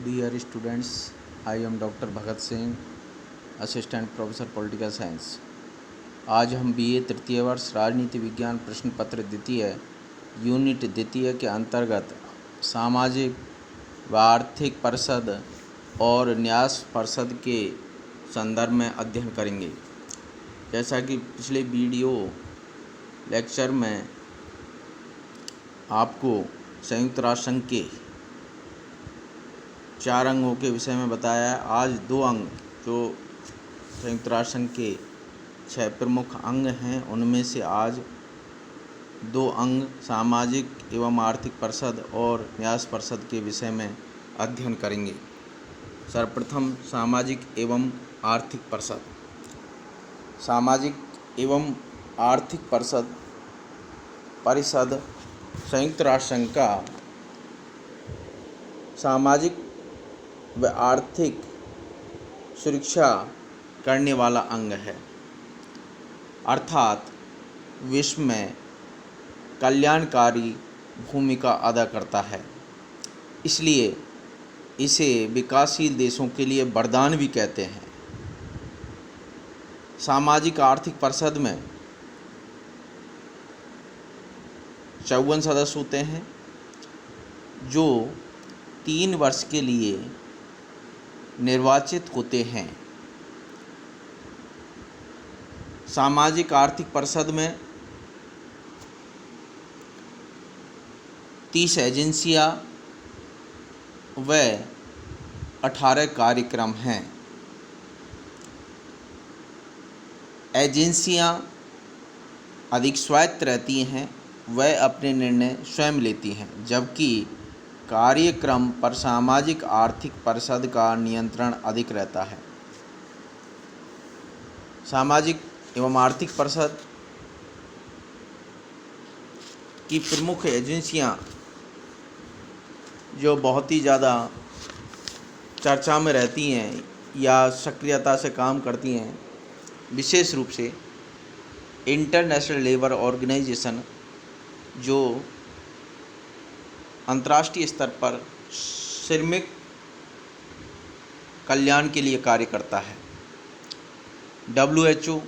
Dear students, I am Dr. Bhagat Singh, assistant professor political science. आज हम BA तृतीय वर्ष राजनीति विज्ञान प्रश्न पत्र द्वितीय यूनिट द्वितीय के अंतर्गत सामाजिक व आर्थिक परिषद और न्यास परिषद के संदर्भ में अध्ययन करेंगे। जैसा कि पिछले वीडियो लेक्चर में आपको संयुक्त राष्ट्र संघ के 4 अंगों के विषय में बताया है। आज 2 अंग जो संयुक्त राष्ट्र संघ के 6 प्रमुख अंग हैं, उनमें से आज 2 अंग सामाजिक एवं आर्थिक परिषद और न्यास परिषद के विषय में अध्ययन करेंगे। सर्वप्रथम सामाजिक एवं आर्थिक परिषद। सामाजिक एवं आर्थिक परिषद संयुक्त राष्ट्र संघ का सामाजिक व आर्थिक सुरक्षा करने वाला अंग है, अर्थात विश्व में कल्याणकारी भूमिका अदा करता है। इसलिए इसे विकासशील देशों के लिए वरदान भी कहते हैं। सामाजिक आर्थिक परिषद में 54 सदस्य होते हैं जो 3 वर्ष के लिए निर्वाचित होते हैं। सामाजिक आर्थिक परिषद में 30 एजेंसियां व 18 कार्यक्रम हैं। एजेंसियां अधिक स्वायत्त रहती हैं, वह अपने निर्णय स्वयं लेती हैं, जबकि कार्यक्रम पर सामाजिक आर्थिक परिषद का नियंत्रण अधिक रहता है। सामाजिक एवं आर्थिक परिषद की प्रमुख एजेंसियां जो बहुत ही ज़्यादा चर्चा में रहती हैं या सक्रियता से काम करती हैं, विशेष रूप से इंटरनेशनल लेबर ऑर्गेनाइजेशन जो अंतर्राष्ट्रीय स्तर पर श्रमिक कल्याण के लिए कार्य करता है। WHO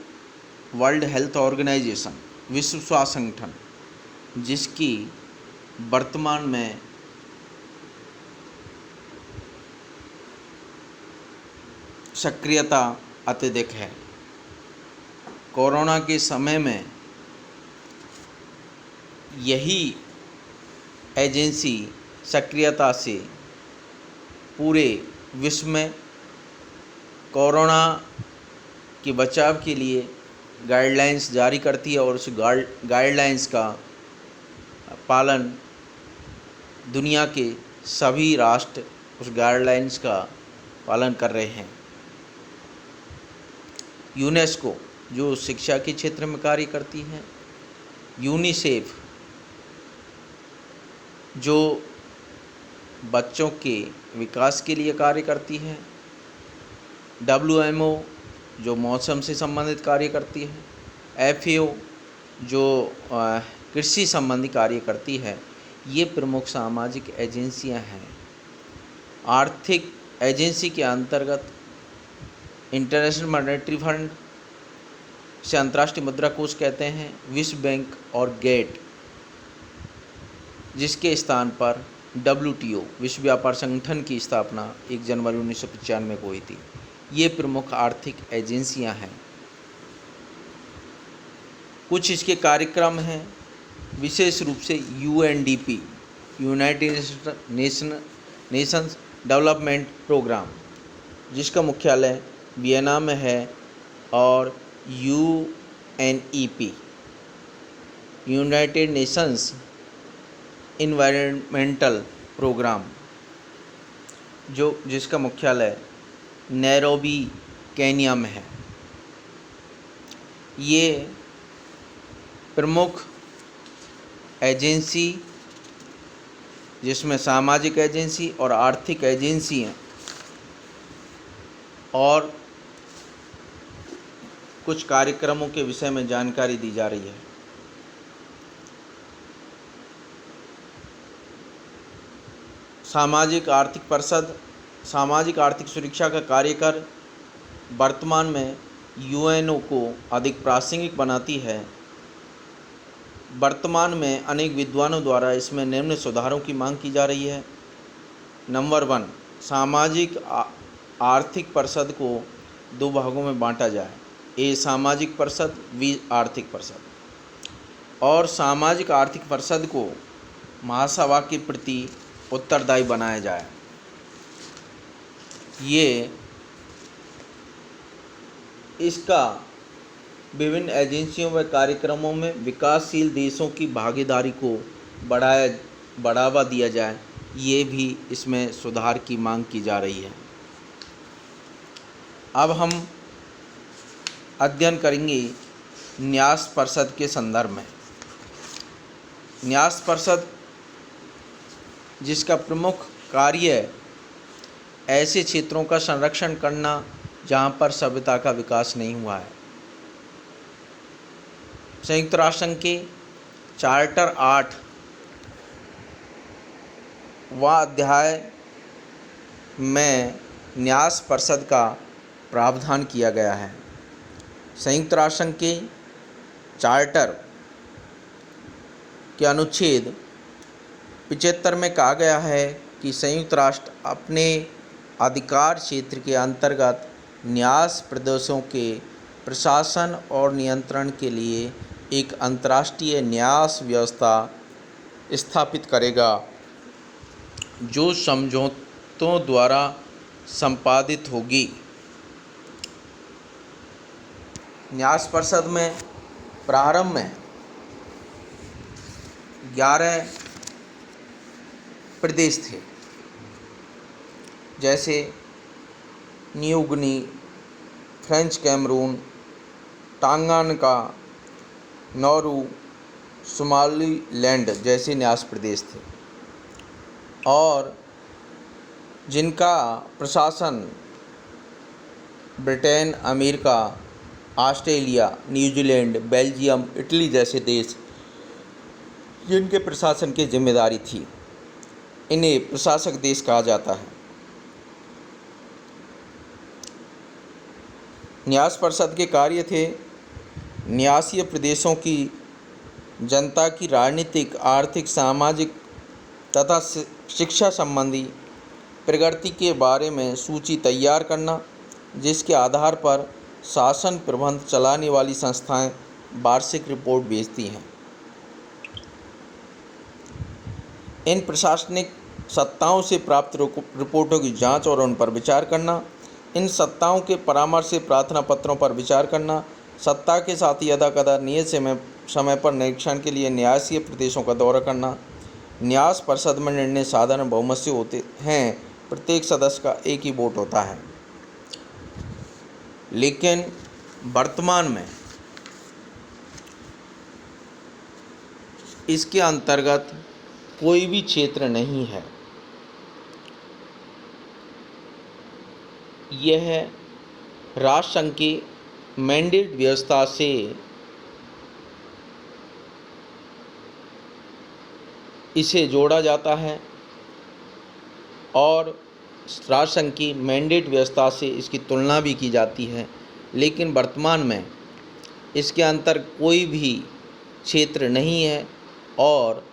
वर्ल्ड हेल्थ ऑर्गेनाइजेशन, विश्व स्वास्थ्य संगठन, जिसकी वर्तमान में सक्रियता अत्यधिक है। कोरोना के समय में यही एजेंसी सक्रियता से पूरे विश्व में कोरोना के बचाव के लिए गाइडलाइंस जारी करती है और उस गाइडलाइंस का पालन दुनिया के सभी राष्ट्र उस गाइडलाइंस का पालन कर रहे हैं। यूनेस्को जो शिक्षा के क्षेत्र में कार्य करती है, यूनिसेफ जो बच्चों के विकास के लिए कार्य करती है, WMO जो मौसम से संबंधित कार्य करती है, FAO जो कृषि संबंधी कार्य करती है, ये प्रमुख सामाजिक एजेंसियां हैं। आर्थिक एजेंसी के अंतर्गत इंटरनेशनल मॉनेटरी फंड से अंतर्राष्ट्रीय मुद्रा कोष कहते हैं, विश्व बैंक और गेट, जिसके स्थान पर WTO विश्व व्यापार संगठन की स्थापना 1 जनवरी 1995 को हुई थी। ये प्रमुख आर्थिक एजेंसियां हैं। कुछ इसके कार्यक्रम हैं, विशेष रूप से UNDP United Nations Development Programme, जिसका मुख्यालय वियना में है, और UNEP United Nations Environmental Programme जिसका मुख्यालय नैरोबी केन्या में है। ये प्रमुख एजेंसी, जिसमें सामाजिक एजेंसी और आर्थिक एजेंसी हैं, और कुछ कार्यक्रमों के विषय में जानकारी दी जा रही है। सामाजिक आर्थिक परिषद सामाजिक आर्थिक सुरक्षा का कार्य कर वर्तमान में यूएनओ को अधिक प्रासंगिक बनाती है। वर्तमान में अनेक विद्वानों द्वारा इसमें निम्न सुधारों की मांग की जा रही है। नंबर 1, सामाजिक आर्थिक परिषद को 2 भागों में बांटा जाए। ए सामाजिक परिषद, बी आर्थिक परिषद। और सामाजिक आर्थिक परिषद को महासभा के प्रति उत्तरदायी बनाया जाए। ये इसका विभिन्न एजेंसियों व कार्यक्रमों में विकासशील देशों की भागीदारी को बढ़ावा दिया जाए। ये भी इसमें सुधार की मांग की जा रही है। अब हम अध्ययन करेंगे न्यास परिषद के संदर्भ में। न्यास परिषद जिसका प्रमुख कार्य ऐसे क्षेत्रों का संरक्षण करना जहाँ पर सभ्यता का विकास नहीं हुआ है। संयुक्त राष्ट्र संघ के चार्टर 8वां अध्याय में न्यास परिषद का प्रावधान किया गया है। संयुक्त राष्ट्र संघ के चार्टर के अनुच्छेद 75 में कहा गया है कि संयुक्त राष्ट्र अपने अधिकार क्षेत्र के अंतर्गत न्यास प्रदेशों के प्रशासन और नियंत्रण के लिए एक अंतर्राष्ट्रीय न्यास व्यवस्था स्थापित करेगा जो समझौतों द्वारा संपादित होगी। न्यास परिषद में प्रारंभ में 11 प्रदेश थे, जैसे New Guinea, French Cameroon, Tanganyika, Nauru, Somaliland जैसे न्यास प्रदेश थे और जिनका प्रशासन Britain, America, Australia, New Zealand, Belgium, Italy जैसे देश जिनके प्रशासन की जिम्मेदारी थी, इन्हें प्रशासक देश कहा जाता है। न्यास परिषद के कार्य थे न्यासीय प्रदेशों की जनता की राजनीतिक, आर्थिक, सामाजिक तथा शिक्षा संबंधी प्रगति के बारे में सूची तैयार करना, जिसके आधार पर शासन प्रबंध चलाने वाली संस्थाएं वार्षिक रिपोर्ट भेजती हैं। इन प्रशासनिक सत्ताओं से प्राप्त रिपोर्टों की जांच और उन पर विचार करना, इन सत्ताओं के परामर्श से प्रार्थना पत्रों पर विचार करना, सत्ता के साथ ही यदा-कदा नियत समय पर निरीक्षण के लिए न्यासीय प्रदेशों का दौरा करना। न्यास परिषद में निर्णय साधारण बहुमत से होते हैं, प्रत्येक सदस्य का एक ही वोट होता है। लेकिन वर्तमान में इसके अंतर्गत कोई भी क्षेत्र नहीं है। यह राष्ट्रसंघ की मैंडेट व्यवस्था से इसे जोड़ा जाता है और राष्ट्रसंघ की मैंडेट व्यवस्था से इसकी तुलना भी की जाती है। लेकिन वर्तमान में इसके अंतर कोई भी क्षेत्र नहीं है और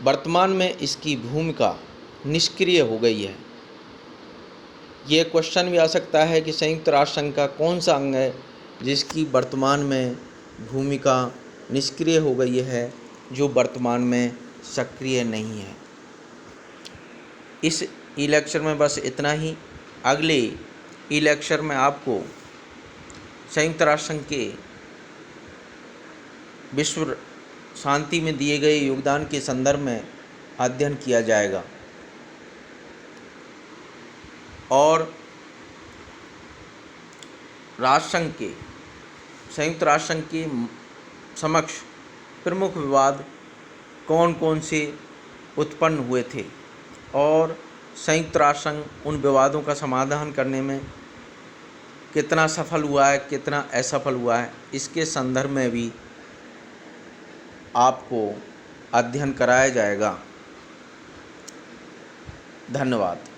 वर्तमान में इसकी भूमिका निष्क्रिय हो गई है। ये क्वेश्चन भी आ सकता है कि संयुक्त राष्ट्र संघ का कौन सा अंग है जिसकी वर्तमान में भूमिका निष्क्रिय हो गई है, जो वर्तमान में सक्रिय नहीं है। इस इलेक्शन में बस इतना ही। अगले इलेक्शन में आपको संयुक्त राष्ट्र संघ के विश्व शांति में दिए गए योगदान के संदर्भ में अध्ययन किया जाएगा और राष्ट्रसंघ के संयुक्त राष्ट्र संघ के समक्ष प्रमुख विवाद कौन कौन से उत्पन्न हुए थे और संयुक्त राष्ट्र संघ उन विवादों का समाधान करने में कितना सफल हुआ है, कितना असफल हुआ है, इसके संदर्भ में भी आपको अध्ययन कराया जाएगा। धन्यवाद।